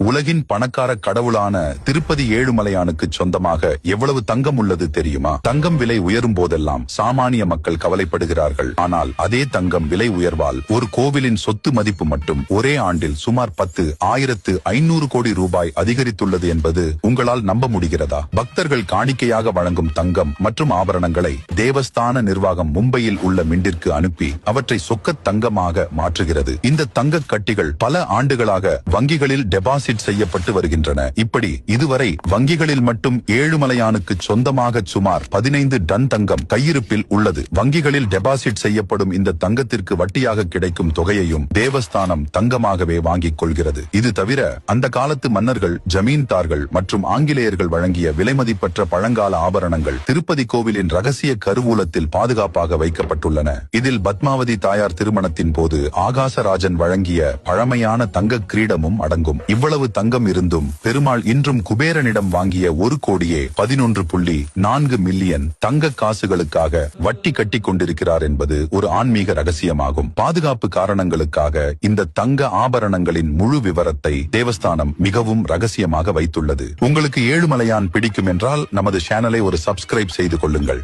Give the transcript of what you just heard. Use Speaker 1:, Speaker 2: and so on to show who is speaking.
Speaker 1: உலகின் பணக்கார கடவுளான திருப்பதி ஏழுமலையானுக்கு சொந்தமாக எவ்வளவு தங்கம் உள்ளது தெரியுமா? தங்கம் விலை உயரும் போதெல்லாம் சாமானிய மக்கள் கவலைப்படுகிறார்கள். ஆனால் அதே தங்கம் விலை உயர்வால் ஒரு கோவிலின் சொத்து மதிப்பு மட்டும் ஒரே ஆண்டில் சுமார் 10,500 கோடி ரூபாய் அதிகரித்துள்ளது என்பது உங்களால் நம்ப முடிகிறதா? பக்தர்கள் காணிக்கையாக வழங்கும் தங்கம் மற்றும் ஆபரணங்களை தேவஸ்தான நிர்வாகம் மும்பையில் உள்ள மிண்டிற்கு அனுப்பி அவற்றை சொக்கத் தங்கமாக மாற்றுகிறது. இந்த தங்க கட்டிகள் பல ஆண்டுகளாக வங்கிகளில் டெபாசிட் செய்யப்பட்டு வருகின்றன. இப்படி இதுவரை வங்கிகளில் மட்டும் ஏழுமலையானுக்கு சொந்தமாக சுமார் 15 டன் தங்கம் கையிருப்பில் உள்ளது. வங்கிகளில் டெபாசிட் செய்யப்படும் இந்த தங்கத்திற்கு வட்டியாக கிடைக்கும் தொகையையும் தேவஸ்தானம் தங்கமாகவே வாங்கிக் கொள்கிறது. இது தவிர அந்த காலத்து மன்னர்கள், ஜமீன்தார்கள் மற்றும் ஆங்கிலேயர்கள் வழங்கிய விலைமதிப்பற்ற பழங்கால ஆபரணங்கள் திருப்பதி கோவிலின் ரகசிய கருவூலத்தில் பாதுகாப்பாக வைக்கப்பட்டுள்ளன. இதில் பத்மாவதி தாயார் திருமணத்தின் போது ஆகாசராஜன் வழங்கிய பழமையான தங்க கிரீடமும் அடங்கும். இவ்வளவு தங்கம் இருந்தும் பெருமாள் இன்றும் குபேரனிடம் வாங்கிய 1,11.4 மில்லியன் தங்க காசுகளுக்காக வட்டி கட்டி கொண்டிருக்கிறார் என்பது ஒரு ஆன்மீக ரகசியமாகும். பாதுகாப்பு காரணங்களுக்காக இந்த தங்க ஆபரணங்களின் முழு விவரத்தை தேவஸ்தானம் மிகவும் ரகசியமாக வைத்துள்ளது. உங்களுக்கு ஏழுமலையான் பிடிக்கும் என்றால் நமது சேனலை ஒரு சப்ஸ்கிரைப் செய்து கொள்ளுங்கள்.